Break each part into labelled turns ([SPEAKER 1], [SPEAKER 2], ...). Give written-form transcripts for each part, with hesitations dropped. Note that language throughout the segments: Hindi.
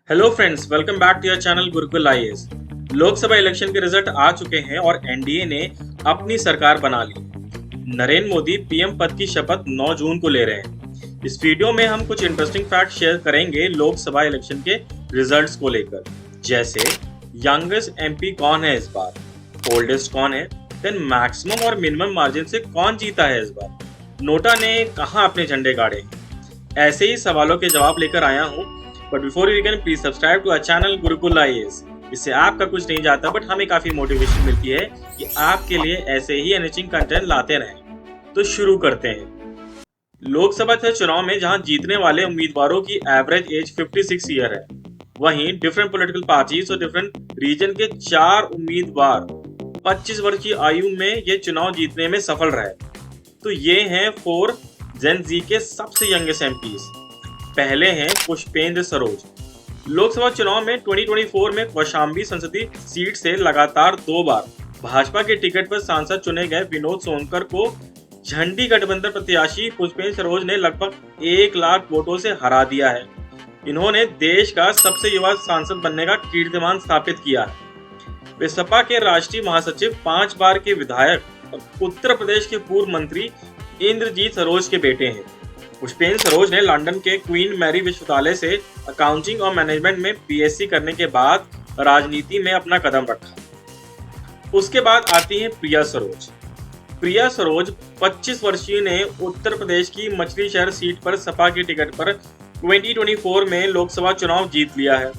[SPEAKER 1] Hello friends, welcome back to your channel Gurukul IAS. Lok Sabha election के रिजल्ट आ चुके हैं और एनडीए ने अपनी सरकार बना ली। नरेंद्र मोदी पीएम पद की शपथ 9 जून को ले रहे हैं। इस वीडियो में हम कुछ इंटरेस्टिंग फैक्ट शेयर करेंगे लोकसभा इलेक्शन के रिजल्ट्स को लेकर, जैसे यंगेस्ट एमपी कौन है इस बार, ओल्डेस्ट कौन है, देन मैक्सिमम और मिनिमम मार्जिन से कौन जीता है इस बार, नोटा ने कहां अपने झंडे गाड़े। ऐसे ही सवालों के जवाब लेकर आया हूं। But before you can please subscribe to our channel Gurukul IAS. इससे आपका कुछ नहीं जाता बट हमें काफी मोटिवेशन मिलती है कि आपके लिए ऐसे ही एनरिचिंग कंटेंट लाते रहें। तो शुरू करते हैं। लोकसभा चुनाव में जहां जीतने वाले उम्मीदवारों की एवरेज एज 56 ईयर है, वहीं डिफरेंट पॉलिटिकल पार्टीज और डिफरेंट रीजन के 4 उम्मीदवार 25 वर्ष की आयु में ये चुनाव जीतने में सफल रहे। तो ये हैं 4 जेन जी के सबसे यंगेस्ट एमपीज। पहले हैं पुष्पेंद्र सरोज। लोकसभा चुनाव में 2024 में कौशाम्बी संसदीय सीट से लगातार 2 बार भाजपा के टिकट पर सांसद चुने गए विनोद सोनकर को झंडी गठबंधन प्रत्याशी पुष्पेंद्र सरोज ने लगभग 1 लाख वोटों से हरा दिया है। इन्होंने देश का सबसे युवा सांसद बनने का कीर्तिमान स्थापित किया है। वे सपा के राष्ट्रीय महासचिव, 5 बार के विधायक और उत्तर प्रदेश के पूर्व मंत्री इंद्रजीत सरोज के बेटे हैं। पुष्पेंद्र सरोज ने लंदन के क्वीन मैरी विश्वविद्यालय से अकाउंटिंग और मैनेजमेंट में बीएससी करने के बाद राजनीति में अपना कदम रखा। उसके बाद आती हैं प्रिया सरोज। प्रिया सरोज 25 वर्षीय ने उत्तर प्रदेश की मछली शहर सीट पर सपा के टिकट पर 2024 में लोकसभा चुनाव जीत लिया है।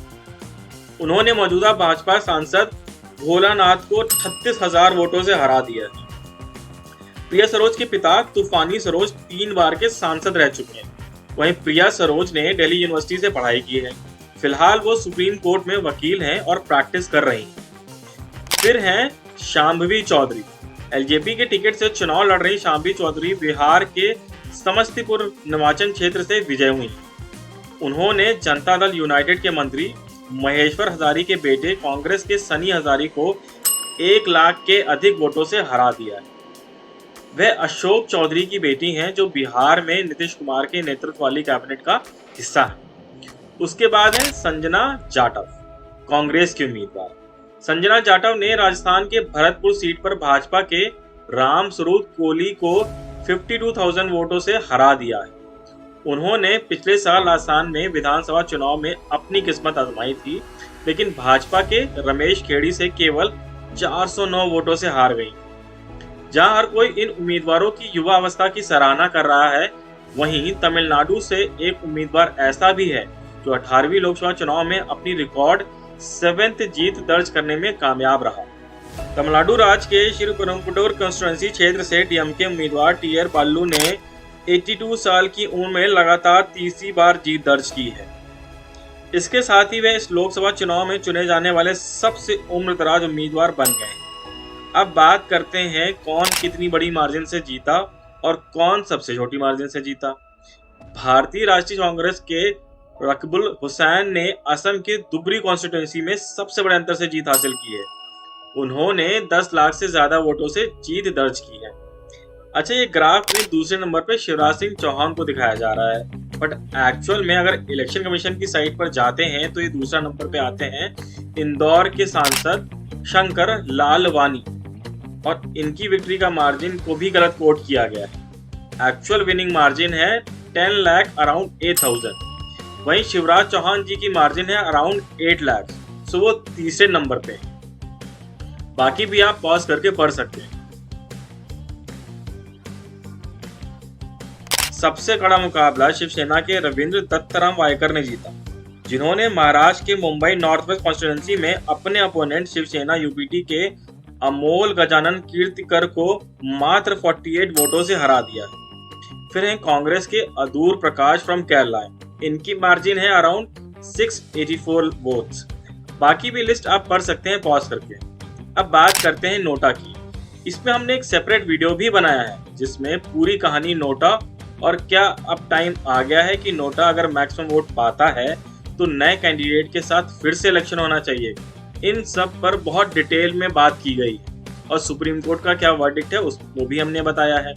[SPEAKER 1] उन्होंने मौजूदा भाजपा सांसद भोलानाथ को 36,000 वोटों से हरा दिया है। प्रिया सरोज के पिता तूफानी सरोज 3 बार के सांसद रह चुके हैं। वहीं प्रिया सरोज ने दिल्ली यूनिवर्सिटी से पढ़ाई की है। फिलहाल वो सुप्रीम कोर्ट में वकील हैं और प्रैक्टिस कर रही हैं। फिर हैं शांभवी चौधरी। एलजेपी के टिकट से चुनाव लड़ रही शांभवी चौधरी बिहार के समस्तीपुर निर्वाचन क्षेत्र से विजय हुई। उन्होंने जनता दल यूनाइटेड के मंत्री महेश्वर हजारी के बेटे कांग्रेस के सनी हजारी को 1 लाख के अधिक वोटों से हरा दिया है। वह अशोक चौधरी की बेटी हैं, जो बिहार में नीतीश कुमार के नेतृत्व वाली कैबिनेट का हिस्सा है। उसके बाद है संजना जाटव, कांग्रेस के उम्मीदवार। संजना जाटव ने राजस्थान के भरतपुर सीट पर भाजपा के रामस्वरूप कोहली को 52,000 वोटों से हरा दिया है। उन्होंने पिछले साल आसाम में विधानसभा चुनाव में अपनी किस्मत आजमाई थी, लेकिन भाजपा के रमेश खेड़ी से केवल 409 वोटों से हार गई। जहां हर कोई इन उम्मीदवारों की युवा अवस्था की सराहना कर रहा है, वहीं तमिलनाडु से एक उम्मीदवार ऐसा भी है जो 18वीं लोकसभा चुनाव में अपनी रिकॉर्ड 7th जीत दर्ज करने में कामयाब रहा। तमिलनाडु राज्य के श्रीपेरुम्बदूर कंस्टिट्यूएंसी क्षेत्र से डीएमके उम्मीदवार टीआर बालू ने 82 साल की उम्र में लगातार तीसरी बार जीत दर्ज की है। इसके साथ ही वे इस लोकसभा चुनाव में चुने जाने वाले सबसे उम्रदराज उम्मीदवार बन गए। अब बात करते हैं कौन कितनी बड़ी मार्जिन से जीता और कौन सबसे छोटी मार्जिन से जीता। भारतीय राष्ट्रीय कांग्रेस के रकीबुल हुसैन ने असम के धुबरी कॉन्स्टिट्यूएंसी में सबसे बड़े अंतर से जीत हासिल की है। उन्होंने 10 लाख से ज्यादा वोटों से जीत दर्ज की है। अच्छा, ये ग्राफ में दूसरे नंबर पे शिवराज सिंह चौहान को दिखाया जा रहा है, बट एक्चुअल में अगर इलेक्शन कमीशन की साइट पर जाते हैं तो ये दूसरा नंबर पे आते हैं इंदौर के सांसद शंकर लालवानी, और इनकी विक्ट्री का मार्जिन को भी गलत कोट किया गया है। एक्चुअल विनिंग मार्जिन है 10 लाख अराउंड 8,000। वहीं शिवराज चौहान जी की मार्जिन है अराउंड 8 लाख। सो वो तीसरे नंबर पे। बाकी भी आप पॉज करके पढ़ सकते हैं। सबसे कड़ा मुकाबला शिवसेना के रविंद्र दत्तराम वायकर ने जीता, जिन्होंने महाराष्ट्र के मुंबई नॉर्थ वेस्ट कॉन्स्टिट्यूएंसी में अपने अपोनेंट शिवसेना यूपीटी के अमोल गजानन कीर्तिकर को मात्र 48 वोटों से हरा दिया है। फिर हैं कांग्रेस के अदूर प्रकाश फ्रॉम केरला। इनकी मार्जिन है अराउंड 684 वोट्स। बाकी भी लिस्ट आप पढ़ सकते हैं पॉज करके। अब बात करते हैं नोटा की। इसमें हमने एक सेपरेट वीडियो भी बनाया है जिसमें पूरी कहानी नोटा और क्या अब टाइम आ गया है कि नोटा अगर मैक्सिमम वोट पाता है तो नए कैंडिडेट के साथ फिर से इलेक्शन होना चाहिए, इन सब पर बहुत डिटेल में बात की गई और सुप्रीम कोर्ट का क्या वर्डिक्ट है वो भी हमने बताया है।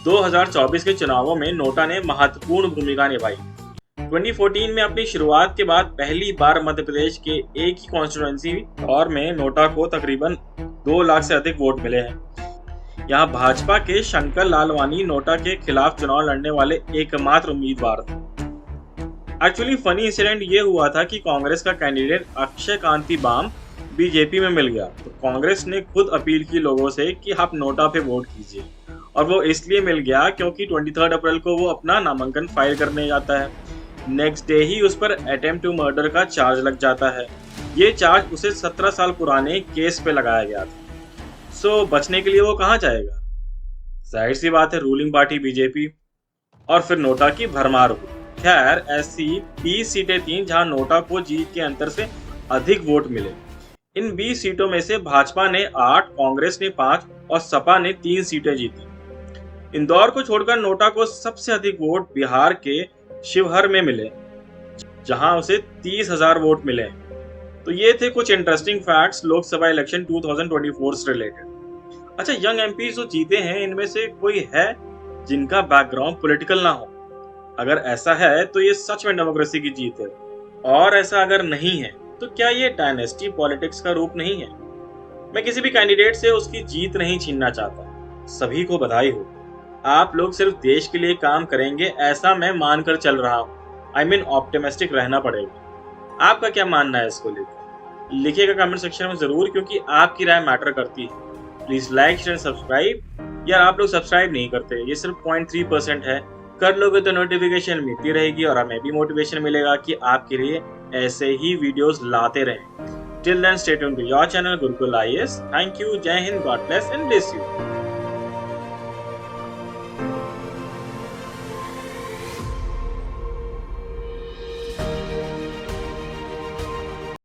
[SPEAKER 1] 2024 के चुनावों में नोटा ने महत्वपूर्ण भूमिका निभाई। 2014 में अपनी शुरुआत के बाद पहली बार मध्य प्रदेश के एक ही कॉन्स्टिट्यूएंसी और में नोटा को तकरीबन 2 लाख से अधिक वोट मिले हैं। यहाँ भाजपा के शंकर लालवानी नोटा के खिलाफ चुनाव लड़ने वाले एकमात्र उम्मीदवार थे। एक्चुअली फनी इंसिडेंट ये हुआ था कि कांग्रेस का कैंडिडेट अक्षय कांति बाम बीजेपी में मिल गया, तो कांग्रेस ने खुद अपील की लोगों से कि आप नोटा पे वोट कीजिए, और वो इसलिए मिल गया क्योंकि 23 अप्रैल को वो अपना नामांकन फाइल करने जाता है। नेक्स्ट डे ही उस पर अटेम्प्ट टू मर्डर का चार्ज लग जाता है। ये चार्ज उसे 17 साल पुराने केस पे लगाया गया था। सो बचने के लिए वो कहाँ जाएगा? जाहिर सी बात है, रूलिंग पार्टी बीजेपी। और फिर नोटा की भरमार हुई। खैर, ऐसी 20 सीटें थीं जहां नोटा को जीत के अंतर से अधिक वोट मिले। इन 20 सीटों में से भाजपा ने 8, कांग्रेस ने 5 और सपा ने 3 सीटें जीती। इंदौर को छोड़कर नोटा को सबसे अधिक वोट बिहार के शिवहर में मिले, जहां उसे 30,000 वोट मिले। तो ये थे कुछ इंटरेस्टिंग फैक्ट्स लोकसभा इलेक्शन 2024 से रिलेटेड। अच्छा, यंग एमपी जो जीते हैं, इनमें से कोई है जिनका बैकग्राउंड पॉलिटिकल ना हो? अगर ऐसा है तो ये सच में डेमोक्रेसी की जीत है। और ऐसा अगर नहीं है तो क्या ये डायनेस्टी पॉलिटिक्स का रूप नहीं है? मैं किसी भी कैंडिडेट से उसकी जीत नहीं छीनना चाहता। सभी को बधाई हो, आप लोग सिर्फ देश के लिए काम करेंगे, ऐसा मैं मानकर चल रहा हूँ। आई मीन ऑप्टिमिस्टिक रहना पड़ेगा। आपका क्या मानना है इसको लेकर? लिखिएगा कमेंट सेक्शन में जरूर, क्योंकि आपकी राय मैटर करती है। Please like, share, subscribe. यार, आप लोग सब्सक्राइब नहीं करते, ये सिर्फ 0.3% है। कर लोगे तो नोटिफिकेशन मिलती रहेगी और हमें भी मोटिवेशन मिलेगा कि आपके लिए ऐसे ही वीडियोस लाते रहें। Till then, stay tuned to your channel Gurukul IAS। Thank you, जय हिंद, God bless and bless you.